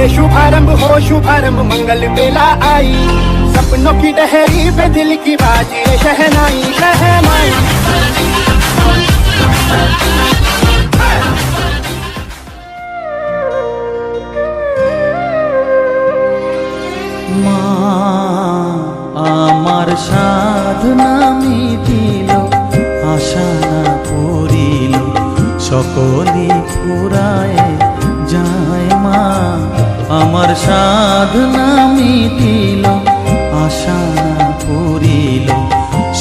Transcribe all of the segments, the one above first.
शुभारंभ मंगल बेला आई, सपनों की डहरी पे दिल की बाजी शहनाई शहनाई। মা আমার সাধনা মিটিল, আশা না পড়িল, সকলি ফুরায় যায় মা। আমার সাধনা মিটিল, আশা না পড়িল,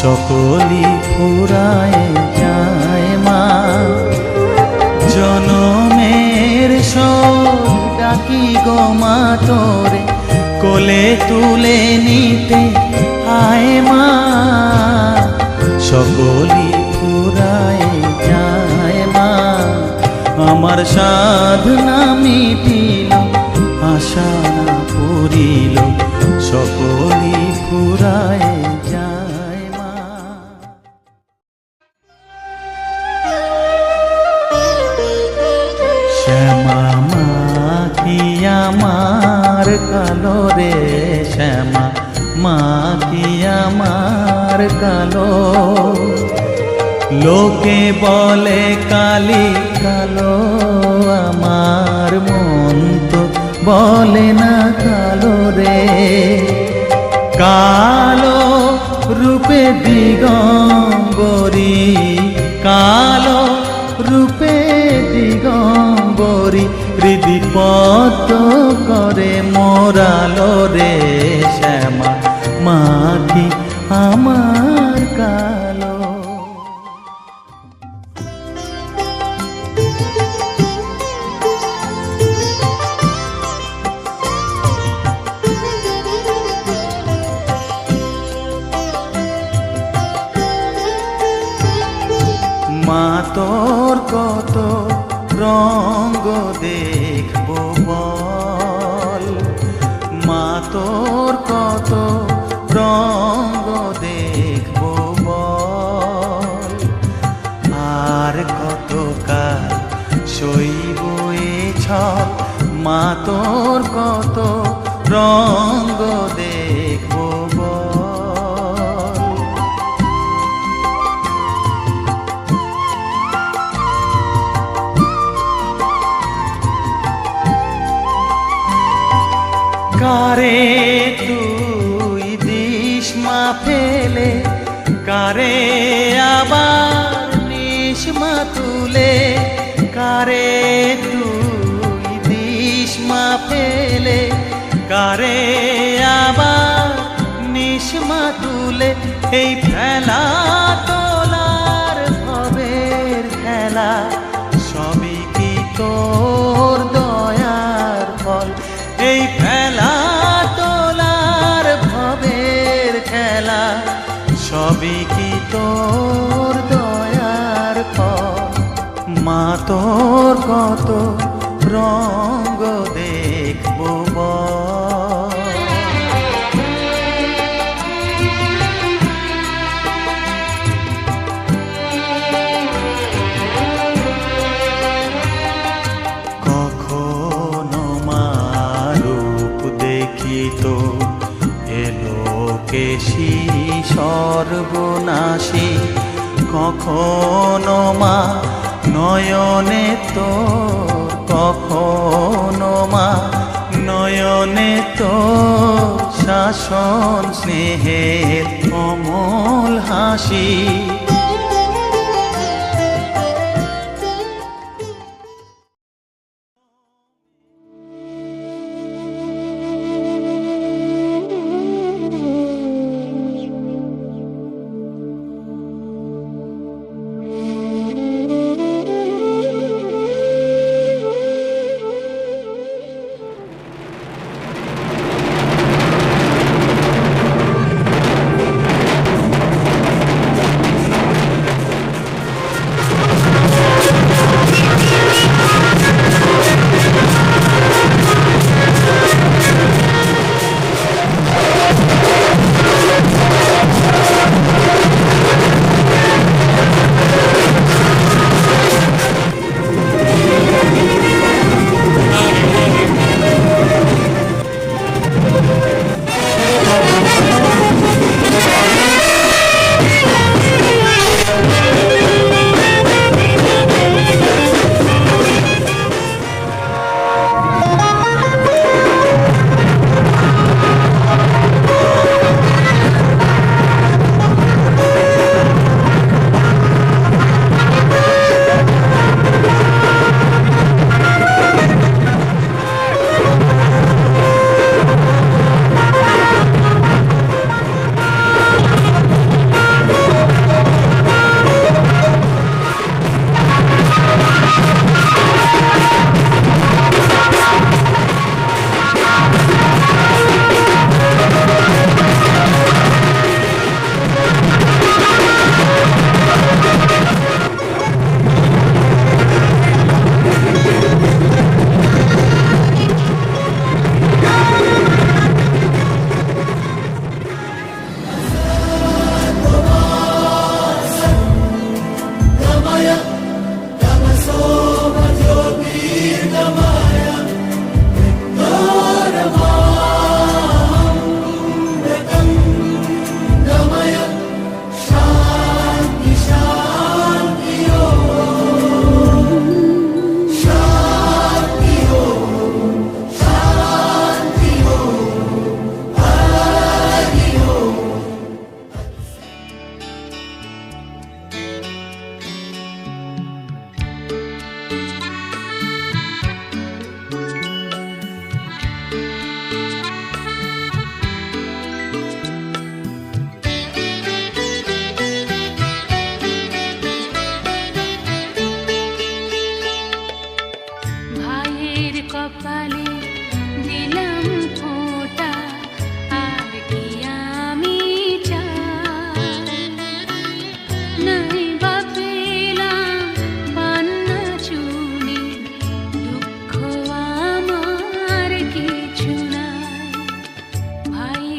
সকলি ফুরায় যায় মা। জনমের শোক ডাকি গো মা তোরে, কোলে তুলে নিতে আয় মা। সকলি ফুরায় যায় মা। আমার সাধনা মিটিল, আশা না পড়িল, সকলি ফুরায় যায় মা। শ্যামা মা কি আমার কালো রে, শ্যামা মা কি আমার কালো। লোকে বলে কালি কালো, আমার মন তো বলে না কালো রে। কালো রূপে দিগম্বরী, কালো রূপে দিগম্বরী, হৃদিপত করে মোরালো রে। শ্যামা মা কি আমার কালো। মা তোর কত রঙ্গ দেখবো বল, মা তোর কত রঙ্গ দেখবো বল। আর কত কাল সইব এ ছল, মা তোর কত রঙ্গ দেখবো বল। কারে তুই দিস মা ফেলে, কারে আবার নিস মা তুলে। কারে তুই দিস মা ফেলে, কারে আবার নিস মা তুলে। এই ফেলা তোলার ভবের খেলা, সবই কি তোর দয়ার ফল। এই ফেলা তোলার ভবের খেলা, সবই কি তোর দয়ার ফল। মা তোর কত রঙ্গ দেখবো বল। তো এলো কেশি সর্বনাশী, কখনো মা নয়নে তোর, কখনো মা নয়নে তোর শাসন স্নেহের অমল হাসি।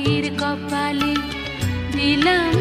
মায়ের কপালে দিলাম